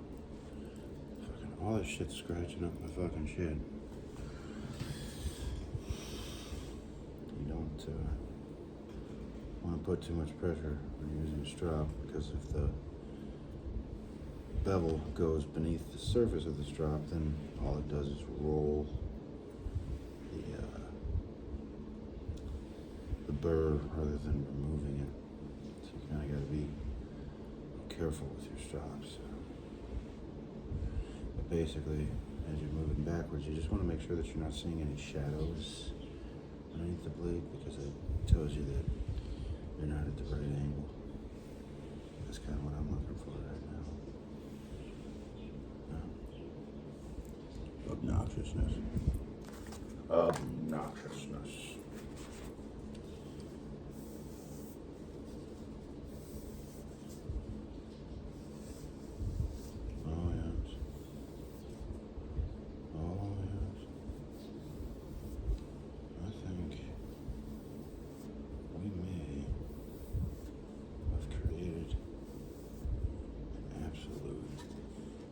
fucking all this shit's scratching up my fucking shit. You don't want to put too much pressure when you're using a strap, because if the bevel goes beneath the surface of the strap, then all it does is roll the burr rather than removing it. So you kind of got to be careful with your straps. But basically, as you're moving backwards, you just want to make sure that you're not seeing any shadows underneath the blade, because it tells you that you're not at the right angle. That's kind of what I'm looking for right now. Obnoxiousness. Obnoxiousness. Oh, yes. Oh, yes. I think we may have created an absolute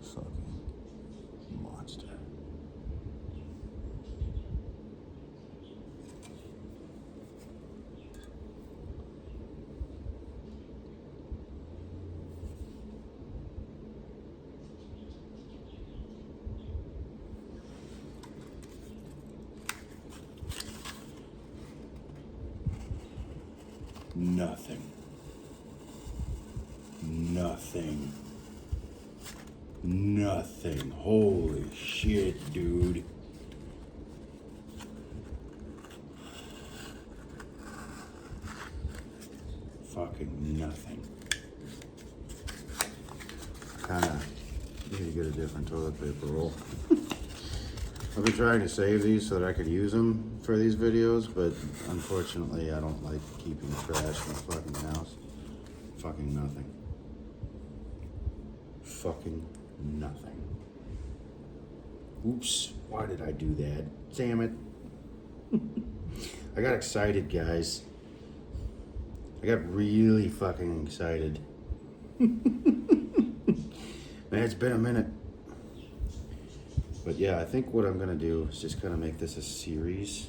fucking monster. Nothing. Nothing. Nothing. Holy shit, dude. Fucking nothing. Kinda need to get a different toilet paper roll. I've been trying to save these so that I could use them for these videos, but unfortunately I don't like keeping trash in the fucking house. Fucking nothing. Fucking nothing. Oops, why did I do that? Damn it. I got excited, guys. I got really fucking excited. Man, it's been a minute. But yeah, I think what I'm gonna do is just kind of make this a series.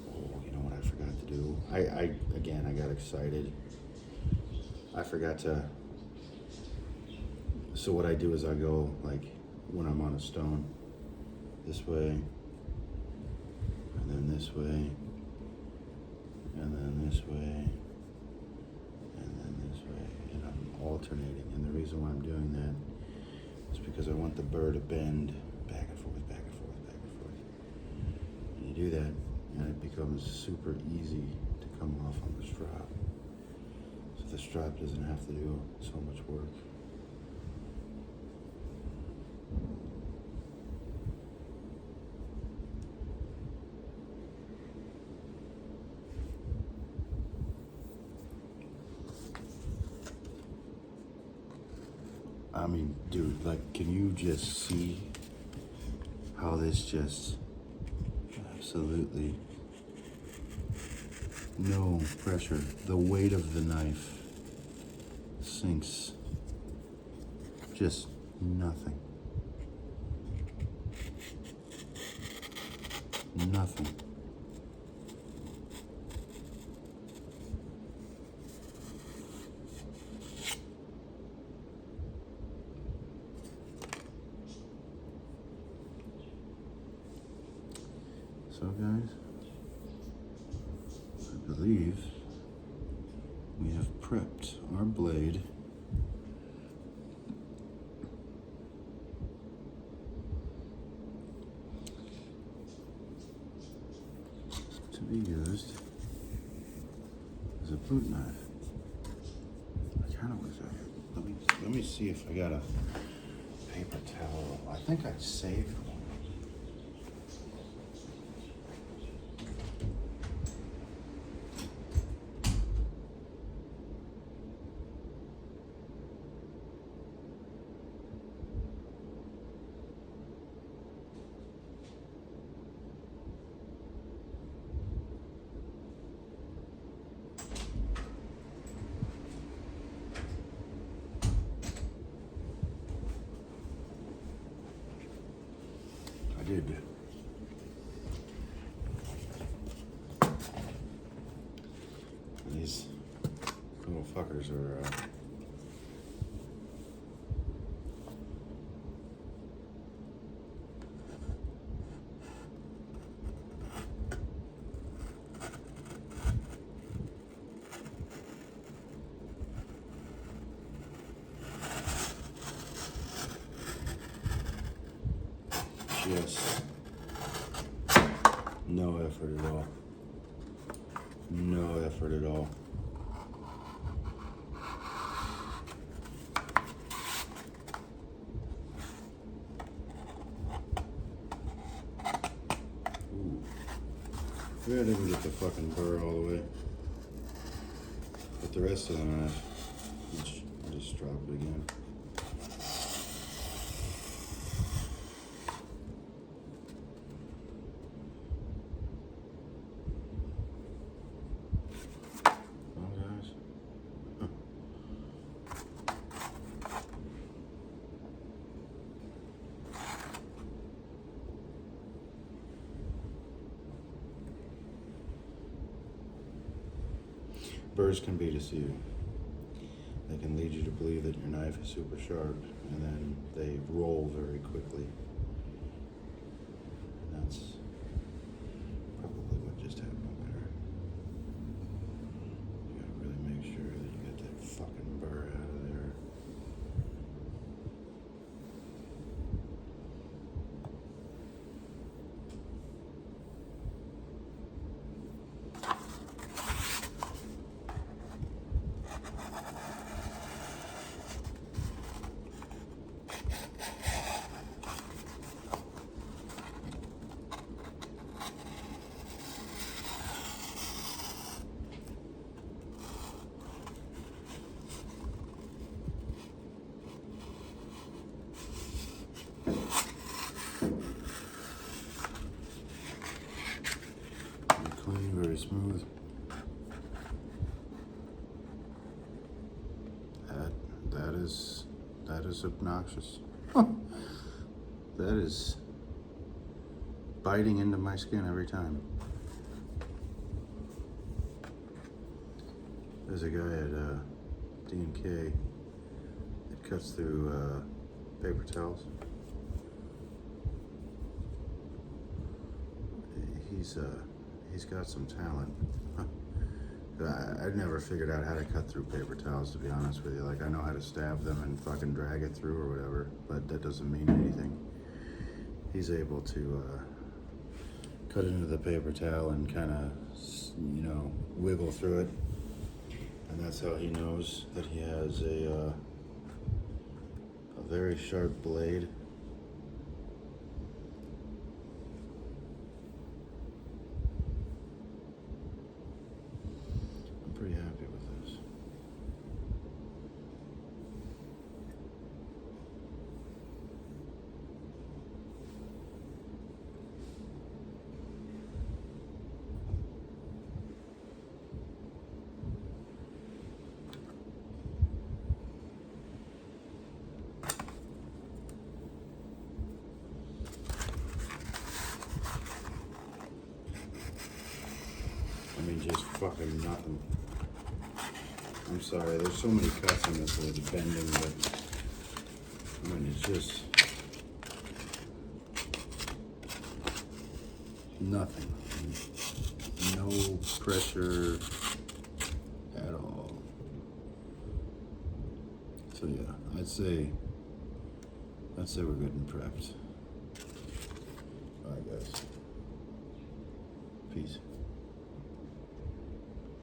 Oh, you know what I forgot to do? I got excited. I forgot to. So what I do is I go, like, when I'm on a stone, this way, and then this way, and then this way, and then this way, and I'm alternating. And the reason why I'm doing that is because I want the burr to bend back and forth, back and forth, back and forth. And you do that, and it becomes super easy to come off on the strap. So the strap doesn't have to do so much work. I mean, dude, like, can you just see how this just absolutely no pressure. The weight of the knife sinks. Just nothing. Nothing. So guys, I believe we have prepped our blade to be used as a boot knife. I kind of wish I had. Let me see if I got a paper towel. I think I saved one. kid. And these little fuckers are just no effort at all. No effort at all. Ooh. Maybe I didn't get the fucking burr all the way. But the rest of the knife, I'll just drop it again. Burrs can be deceiving. They can lead you to believe that your knife is super sharp, and then they roll very quickly. And that's probably what just happened there. You gotta really make sure that you get that fucking burr out of there. Clean, very smooth. That is obnoxious. That is biting into my skin every time. There's a guy at D&K that cuts through paper towels. He's got some talent. I've never figured out how to cut through paper towels, to be honest with you. Like, I know how to stab them and fucking drag it through or whatever, but that doesn't mean anything. He's able to cut into the paper towel and kind of, wiggle through it. And that's how he knows that he has a very sharp blade. Pretty happy with this. I mean, just fucking nothing. I'm sorry, there's so many cuts in this that it's bending, but I mean, it's just nothing. No pressure at all. So yeah, I'd say we're good and prepped. All right, guys. Peace.